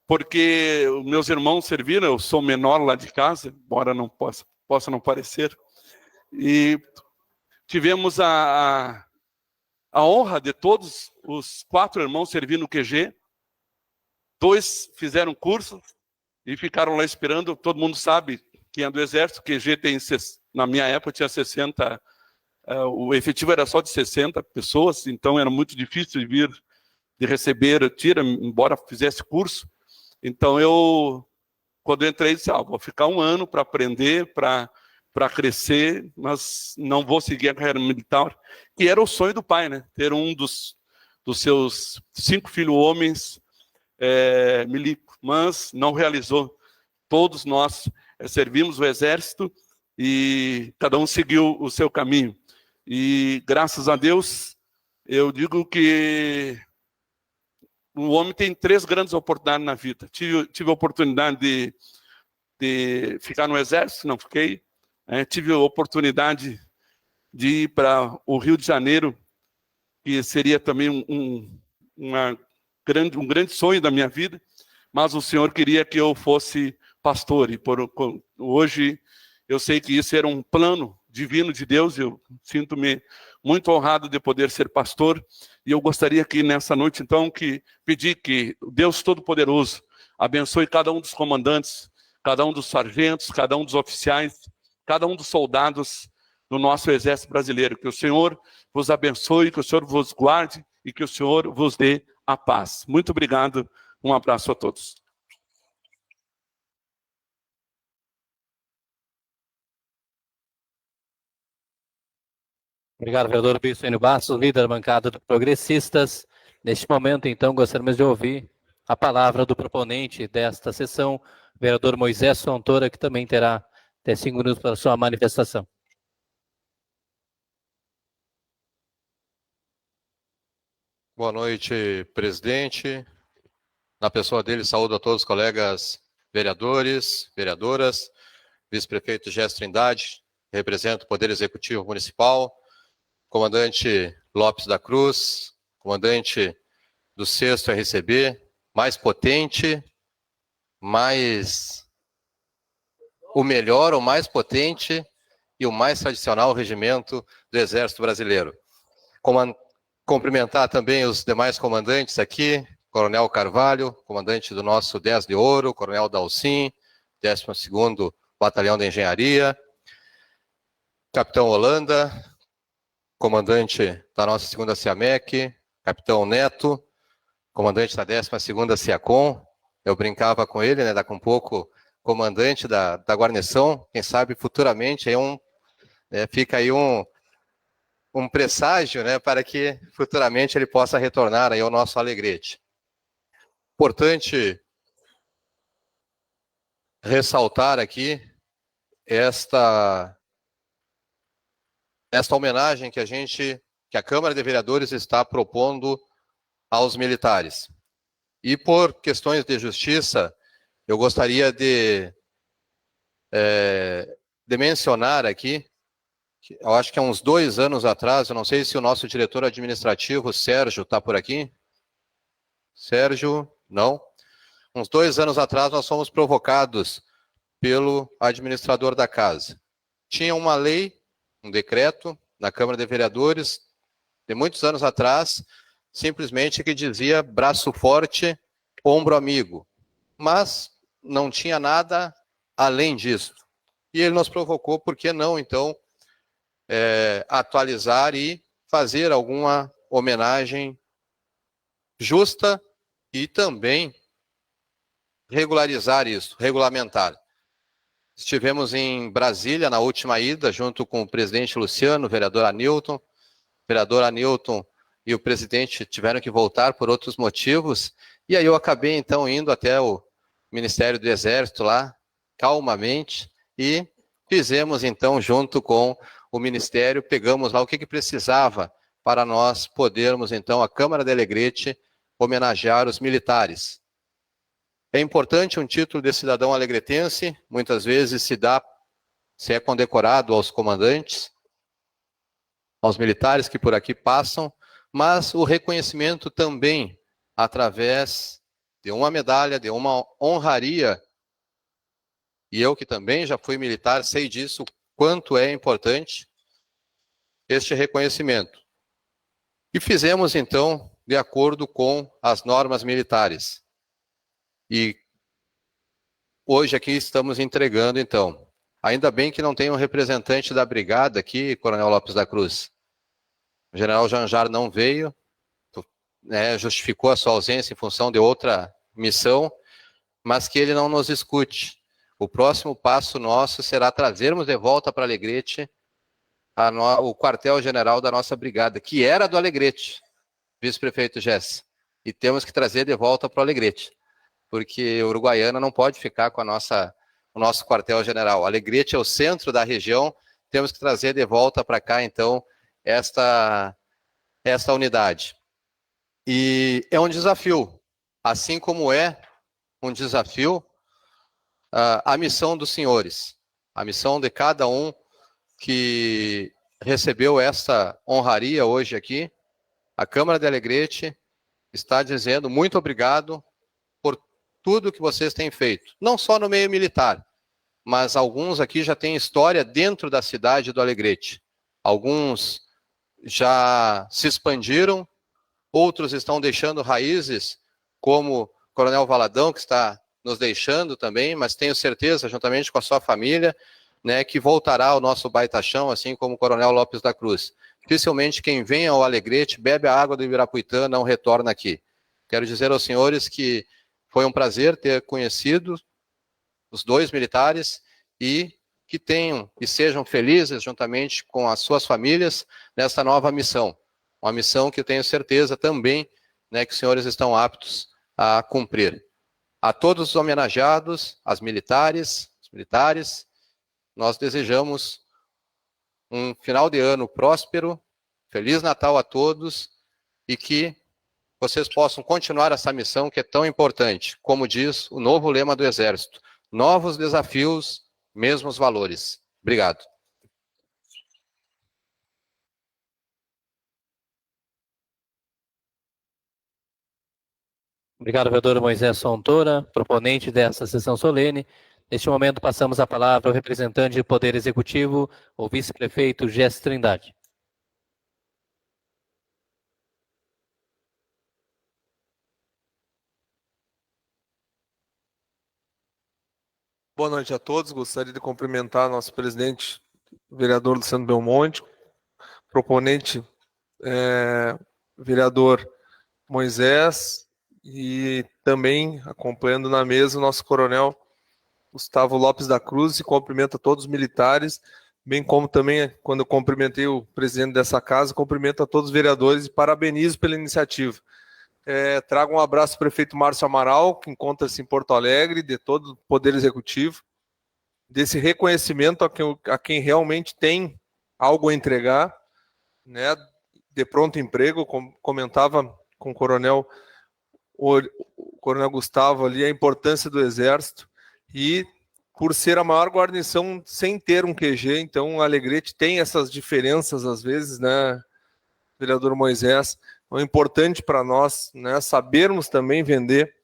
porque os meus irmãos serviram. Eu sou menor lá de casa, embora não possa não parecer, e tivemos a honra de todos os 4 irmãos servir no QG. 2 fizeram curso e ficaram lá esperando. Todo mundo sabe, quem é do Exército, o QG tem, na minha época, tinha 60, o efetivo era só de 60 pessoas, então era muito difícil de receber tira, embora fizesse curso. Então quando eu entrei, disse, vou ficar 1 ano para aprender, para crescer, mas não vou seguir a carreira militar, que era o sonho do pai, né? Ter um dos seus 5 filhos homens milico, mas não realizou. Todos nós servimos o Exército e cada um seguiu o seu caminho. E graças a Deus, eu digo que o homem tem 3 grandes oportunidades na vida. Tive a oportunidade de ficar no Exército, não fiquei. Tive a oportunidade de ir para o Rio de Janeiro, que seria também um grande sonho da minha vida, mas o Senhor queria que eu fosse pastor, e hoje eu sei que isso era um plano divino de Deus. Eu sinto-me muito honrado de poder ser pastor, e eu gostaria que nessa noite, então, pedir que Deus Todo-Poderoso abençoe cada um dos comandantes, cada um dos sargentos, cada um dos oficiais, cada um dos soldados do nosso Exército Brasileiro. Que o Senhor vos abençoe, que o Senhor vos guarde e que o Senhor vos dê a paz. Muito obrigado, um abraço a todos. Obrigado, vereador Bispo Enio Bastos, líder da bancada do Progressistas. Neste momento, então, gostaríamos de ouvir a palavra do proponente desta sessão, vereador Moisés Fontoura, que também terá até 5 minutos para a sua manifestação. Boa noite, presidente. Na pessoa dele, saúdo a todos os colegas vereadores, vereadoras, vice-prefeito Gesto Trindade, represento o Poder Executivo Municipal, comandante Lopes da Cruz, comandante do 6º RCB, mais potente, o melhor, o mais potente e o mais tradicional regimento do Exército Brasileiro. Cumprimentar também os demais comandantes aqui, Coronel Carvalho, comandante do nosso 10 de Ouro, Coronel Dalcin, 12º Batalhão da Engenharia, Capitão Holanda, comandante da nossa 2ª CIAMEC, Capitão Neto, comandante da 12ª CIACOM. Eu brincava com ele, né, daqui um pouco, comandante da guarnição. Quem sabe futuramente fica aí um presságio, né, para que futuramente ele possa retornar aí ao nosso Alegrete. Importante ressaltar aqui esta homenagem que a Câmara de Vereadores está propondo aos militares. E por questões de justiça, eu gostaria de mencionar aqui, que eu acho que há uns 2 anos atrás, eu não sei se o nosso diretor administrativo, Sérgio, está por aqui. Sérgio, não. Uns 2 anos atrás, nós fomos provocados pelo administrador da casa. Tinha uma lei, um decreto, na Câmara de Vereadores, de muitos anos atrás, simplesmente que dizia braço forte, ombro amigo. Mas não tinha nada além disso. E ele nos provocou, por que não, então, atualizar e fazer alguma homenagem justa e também regularizar isso, regulamentar. Estivemos em Brasília na última ida, junto com o presidente Luciano, o vereador Anilton. O vereador Anilton e o presidente tiveram que voltar por outros motivos. E aí eu acabei, então, indo até o Ministério do Exército lá, calmamente, e fizemos, então, junto com o Ministério, pegamos lá o que precisava para nós podermos, então, a Câmara de Alegrete, homenagear os militares. É importante um título de cidadão alegretense, muitas vezes se é condecorado aos comandantes, aos militares que por aqui passam, mas o reconhecimento também através de uma medalha, de uma honraria. E eu que também já fui militar, sei disso, quanto é importante este reconhecimento. E fizemos, então, de acordo com as normas militares. E hoje aqui estamos entregando, então. Ainda bem que não tem um representante da brigada aqui, Coronel Lopes da Cruz. O general Janjar não veio, justificou a sua ausência em função de outra missão, mas que ele não nos escute. O próximo passo nosso será trazermos de volta para Alegrete o quartel-general da nossa brigada, que era do Alegrete, vice-prefeito Jesse. E temos que trazer de volta para o Alegrete, porque Uruguaiana não pode ficar com o nosso quartel-general. Alegrete é o centro da região, temos que trazer de volta para cá, então, esta unidade. E é um desafio, assim como é um desafio a missão dos senhores, a missão de cada um que recebeu essa honraria hoje aqui. A Câmara de Alegrete está dizendo muito obrigado por tudo que vocês têm feito, não só no meio militar, mas alguns aqui já têm história dentro da cidade do Alegrete. Alguns já se expandiram, outros estão deixando raízes, como o Coronel Valadão, que está nos deixando também, mas tenho certeza, juntamente com a sua família, né, que voltará ao nosso baitachão, assim como o Coronel Lopes da Cruz. Dificilmente quem vem ao Alegrete, bebe a água do Ibirapuitã, não retorna aqui. Quero dizer aos senhores que foi um prazer ter conhecido os 2 militares e que tenham e sejam felizes juntamente com as suas famílias nessa nova missão. Uma missão que eu tenho certeza também, né, que os senhores estão aptos a cumprir. A todos os homenageados, os militares, nós desejamos um final de ano próspero, Feliz Natal a todos e que vocês possam continuar essa missão que é tão importante, como diz o novo lema do Exército: novos desafios, mesmos valores. Obrigado. Obrigado, vereador Moisés Fontoura, proponente dessa sessão solene. Neste momento, passamos a palavra ao representante do Poder Executivo, o vice-prefeito Jesse Trindade. Boa noite a todos. Gostaria de cumprimentar nosso presidente vereador Luciano Belmonte, proponente, vereador Moisés, e também acompanhando na mesa o nosso coronel Gustavo Lopes da Cruz, e cumprimenta todos os militares, bem como também, quando eu cumprimentei o presidente dessa casa, cumprimento a todos os vereadores e parabenizo pela iniciativa. Trago um abraço ao prefeito Márcio Amaral, que encontra-se em Porto Alegre, de todo o Poder Executivo, desse reconhecimento a quem realmente tem algo a entregar, né, de pronto emprego, como comentava com o coronel Gustavo ali, a importância do Exército, e por ser a maior guarnição sem ter um QG, então o Alegrete tem essas diferenças às vezes, né, vereador Moisés. É importante para nós, né, sabermos também vender,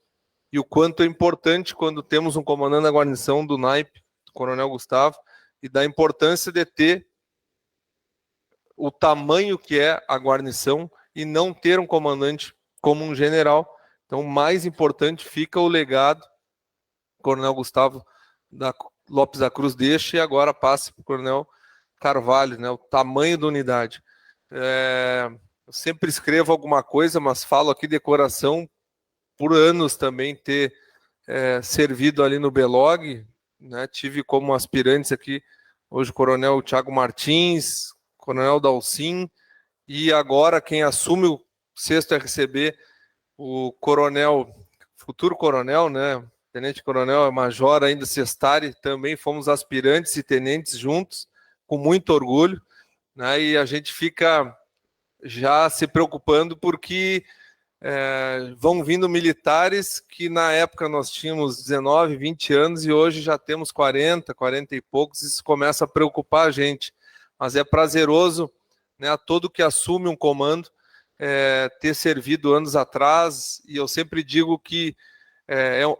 e o quanto é importante quando temos um comandante da guarnição do naipe, do coronel Gustavo, e da importância de ter o tamanho que é a guarnição e não ter um comandante como um general. Então, mais importante fica o legado que o coronel Gustavo Lopes da Cruz deixa, e agora passa para o coronel Carvalho, né, o tamanho da unidade. Eu sempre escrevo alguma coisa, mas falo aqui de coração, por anos também ter servido ali no Belog, né, tive como aspirantes aqui hoje o coronel Thiago Martins, coronel Dalcin, e agora quem assume o 6º RCB, o coronel, futuro coronel, né, tenente coronel, major ainda Sestari, também fomos aspirantes e tenentes juntos, com muito orgulho, né, e a gente fica já se preocupando porque vão vindo militares que na época nós tínhamos 19, 20 anos e hoje já temos 40 e poucos, isso começa a preocupar a gente. Mas é prazeroso, né, a todo que assume um comando ter servido anos atrás, e eu sempre digo que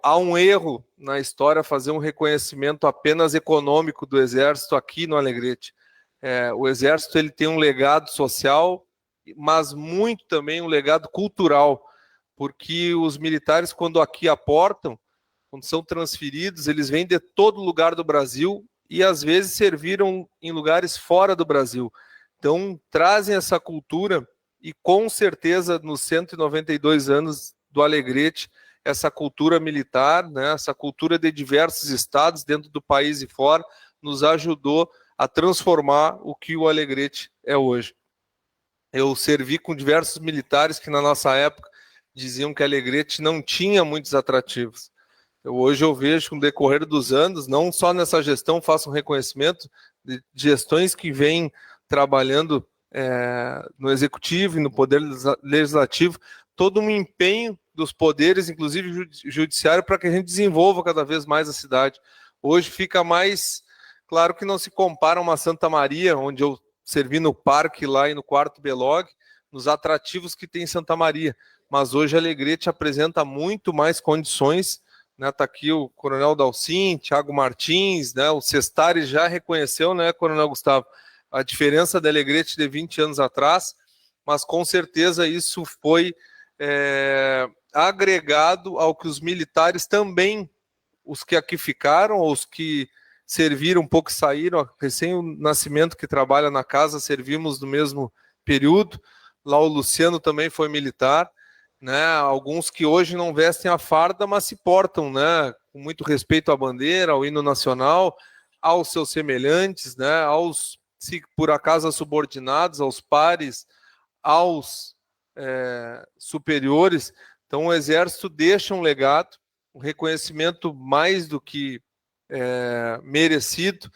há um erro na história fazer um reconhecimento apenas econômico do Exército aqui no Alegrete. O Exército ele tem um legado social, mas muito também um legado cultural, porque os militares, quando aqui aportam, quando são transferidos, eles vêm de todo lugar do Brasil e às vezes serviram em lugares fora do Brasil. Então, trazem essa cultura e com certeza nos 192 anos do Alegrete, essa cultura militar, né, essa cultura de diversos estados dentro do país e fora, nos ajudou a transformar o que o Alegrete é hoje. Eu servi com diversos militares que na nossa época diziam que Alegrete não tinha muitos atrativos. Hoje eu vejo, com o decorrer dos anos, não só nessa gestão, faço um reconhecimento de gestões que vêm trabalhando no Executivo e no Poder Legislativo, todo um empenho dos poderes, inclusive judiciário, para que a gente desenvolva cada vez mais a cidade. Hoje fica mais claro que não se compara uma Santa Maria, onde eu servi no parque lá e no 4º Belog, nos atrativos que tem em Santa Maria. Mas hoje Alegrete apresenta muito mais condições, né? Tá aqui o coronel Dalcin, Thiago Martins, né? O Sestari já reconheceu, né, coronel Gustavo, a diferença da Alegrete de 20 anos atrás, mas com certeza isso foi agregado ao que os militares também, os que aqui ficaram, os que serviram um pouco e saíram, recém o Nascimento que trabalha na casa, servimos no mesmo período, lá o Luciano também foi militar, né, alguns que hoje não vestem a farda, mas se portam, né, com muito respeito à bandeira, ao hino nacional, aos seus semelhantes, né, aos, se por acaso, subordinados, aos pares, aos superiores. Então o Exército deixa um legado, um reconhecimento mais do que merecido,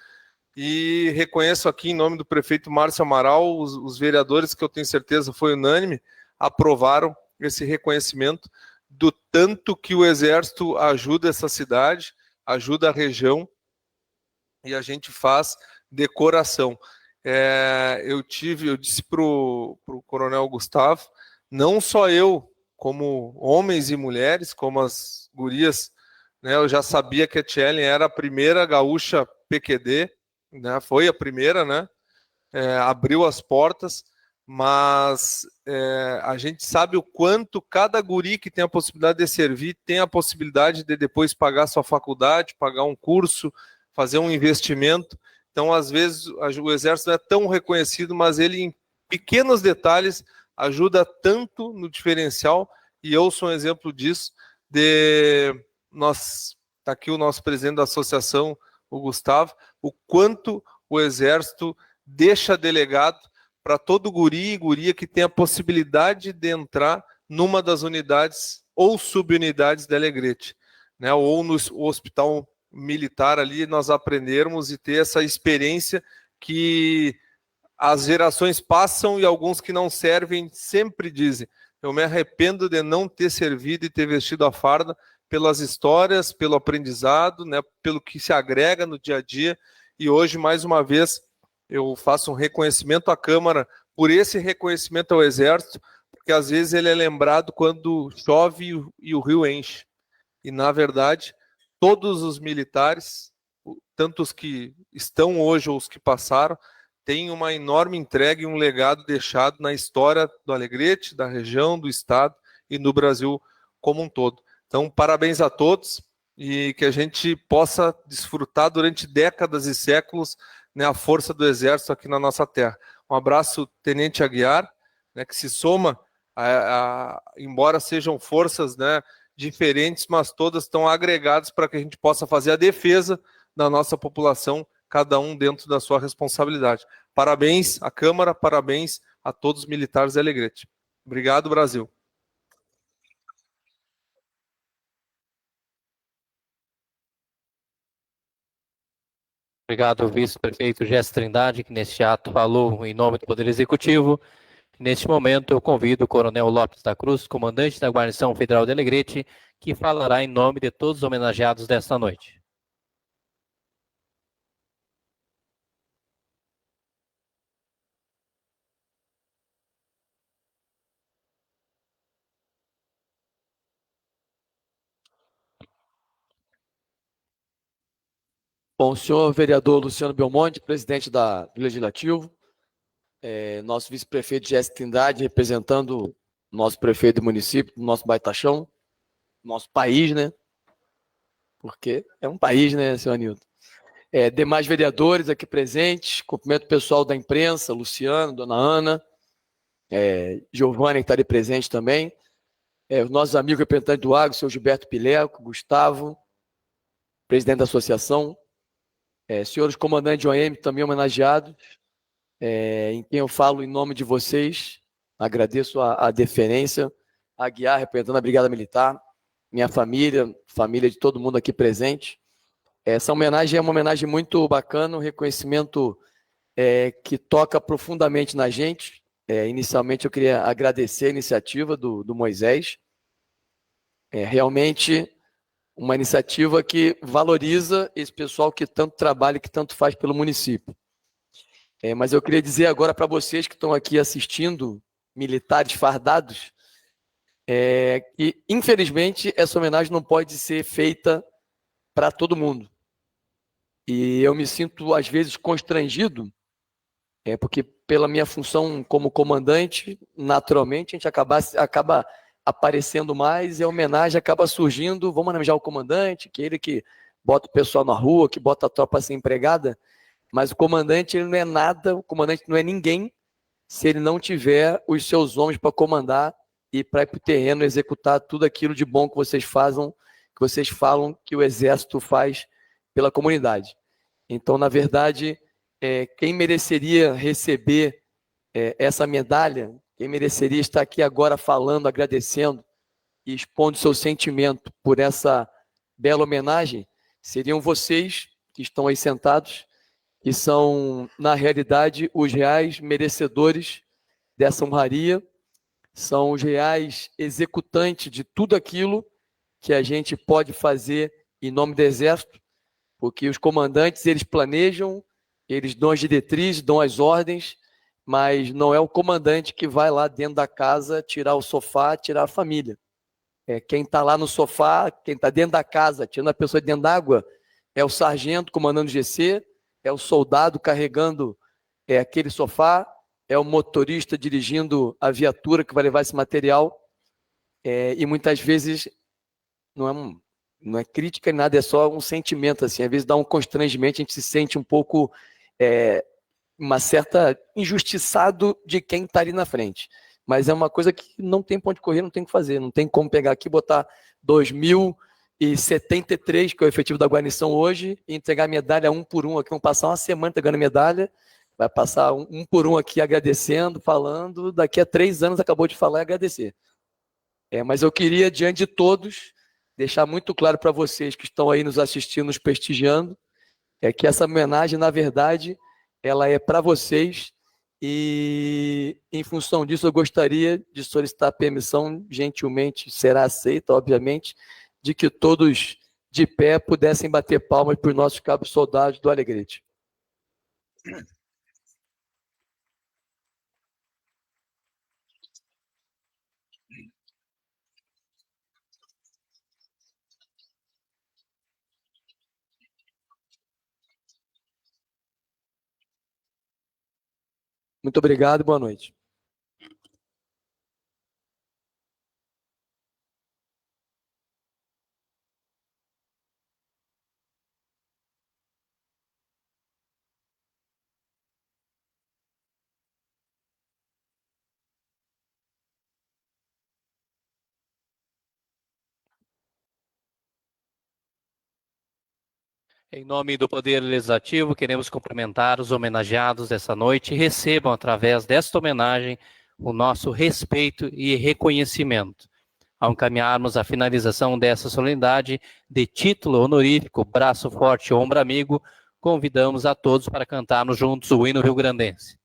e reconheço aqui em nome do prefeito Márcio Amaral, os vereadores, que eu tenho certeza foi unânime, aprovaram esse reconhecimento do tanto que o Exército ajuda essa cidade, ajuda a região, e a gente faz de coração. Eu disse para o coronel Gustavo, não só eu, como homens e mulheres, como as gurias, né, eu já sabia que a Tchellen era a primeira gaúcha PQD, né, foi a primeira, né, abriu as portas, mas a gente sabe o quanto cada guri que tem a possibilidade de servir tem a possibilidade de depois pagar sua faculdade, pagar um curso, fazer um investimento. Então, às vezes, o Exército não é tão reconhecido, mas ele, em pequenos detalhes, ajuda tanto no diferencial, e eu sou um exemplo disso. Está aqui o nosso presidente da associação, o Gustavo, o quanto o Exército deixa delegado para todo guri e guria que tem a possibilidade de entrar numa das unidades ou subunidades da Alegrete, né? Ou no hospital militar ali, nós aprendermos e ter essa experiência que as gerações passam e alguns que não servem sempre dizem: eu me arrependo de não ter servido e ter vestido a farda, pelas histórias, pelo aprendizado, né, pelo que se agrega no dia a dia. E hoje, mais uma vez, eu faço um reconhecimento à Câmara por esse reconhecimento ao Exército, porque às vezes ele é lembrado quando chove e o rio enche. E, na verdade, todos os militares, tanto os que estão hoje ou os que passaram, têm uma enorme entrega e um legado deixado na história do Alegrete, da região, do Estado e no Brasil como um todo. Então, parabéns a todos e que a gente possa desfrutar durante décadas e séculos, né, a força do Exército aqui na nossa terra. Um abraço, Tenente Aguiar, né, que se soma, embora sejam forças, né, diferentes, mas todas estão agregadas para que a gente possa fazer a defesa da nossa população, cada um dentro da sua responsabilidade. Parabéns à Câmara, parabéns a todos os militares de Alegrete. Obrigado, Brasil. Obrigado, vice-prefeito Gesto Trindade, que neste ato falou em nome do Poder Executivo. Neste momento, eu convido o Coronel Lopes da Cruz, comandante da Guarnição Federal de Alegrete, que falará em nome de todos os homenageados desta noite. Bom, senhor vereador Luciano Belmonte, presidente do Legislativo, nosso vice-prefeito Gesto Trindade, representando o nosso prefeito do município, do nosso Baitaxão, nosso país, né? Porque é um país, né, senhor Anilton? Demais vereadores aqui presentes, cumprimento o pessoal da imprensa, Luciano, dona Ana, Giovanni, que está ali presente também, os nossos amigos representantes do Agro, senhor Gilberto Pileco, Gustavo, presidente da associação, senhores comandantes de OM também homenageados, em quem eu falo em nome de vocês, agradeço a deferência, a Aguiar, representando a Brigada Militar, minha família, família de todo mundo aqui presente. Essa homenagem é uma homenagem muito bacana, um reconhecimento que toca profundamente na gente. Inicialmente eu queria agradecer a iniciativa do Moisés, realmente uma iniciativa que valoriza esse pessoal que tanto trabalha, que tanto faz pelo município. Mas eu queria dizer agora para vocês que estão aqui assistindo, militares fardados, que infelizmente essa homenagem não pode ser feita para todo mundo. E eu me sinto às vezes constrangido, porque pela minha função como comandante, naturalmente a gente acaba aparecendo mais e a homenagem acaba surgindo, vamos homenagear o comandante, que é ele que bota o pessoal na rua, que bota a tropa a ser empregada, mas o comandante ele não é nada, o comandante não é ninguém se ele não tiver os seus homens para comandar e para ir para o terreno executar tudo aquilo de bom que vocês falam que o Exército faz pela comunidade. Então, na verdade, quem mereceria receber essa medalha, quem mereceria estar aqui agora falando, agradecendo e expondo seu sentimento por essa bela homenagem, seriam vocês que estão aí sentados, que são, na realidade, os reais merecedores dessa honraria, são os reais executantes de tudo aquilo que a gente pode fazer em nome do Exército, porque os comandantes, eles planejam, eles dão as diretrizes, dão as ordens, mas não é o comandante que vai lá dentro da casa tirar o sofá, tirar a família. Quem está lá no sofá, quem está dentro da casa, tirando a pessoa de dentro d'água, é o sargento comandando o GC, é o soldado carregando aquele sofá, é o motorista dirigindo a viatura que vai levar esse material, e muitas vezes não é crítica nem nada, é só um sentimento, assim, às vezes dá um constrangimento, a gente se sente um pouco uma certa injustiçado de quem está ali na frente. Mas é uma coisa que não tem ponto de correr, não tem o que fazer. Não tem como pegar aqui e botar 2.073, que é o efetivo da guarnição hoje, e entregar medalha um por um aqui. Vamos passar uma semana entregando medalha, vai passar um por um aqui agradecendo, falando. Daqui a 3 anos acabou de falar e agradecer. Mas eu queria, diante de todos, deixar muito claro para vocês que estão aí nos assistindo, nos prestigiando, que essa homenagem, na verdade, ela é para vocês. E, em função disso, eu gostaria de solicitar a permissão, gentilmente será aceita, obviamente, de que todos de pé pudessem bater palmas para os nossos cabos soldados do Alegrete. Muito obrigado e boa noite. Em nome do Poder Legislativo, queremos cumprimentar os homenageados dessa noite e recebam, através desta homenagem, o nosso respeito e reconhecimento. Ao encaminharmos a finalização dessa solenidade de título honorífico Braço Forte, Ombro Amigo, convidamos a todos para cantarmos juntos o hino rio-grandense.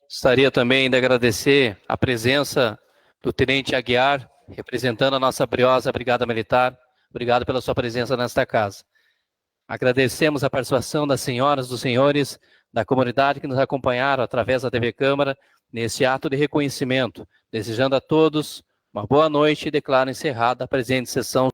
Gostaria também de agradecer a presença do Tenente Aguiar, representando a nossa briosa Brigada Militar. Obrigado pela sua presença nesta casa. Agradecemos a participação das senhoras, dos senhores da comunidade que nos acompanharam através da TV Câmara nesse ato de reconhecimento. Desejando a todos uma boa noite e declaro encerrada a presente sessão.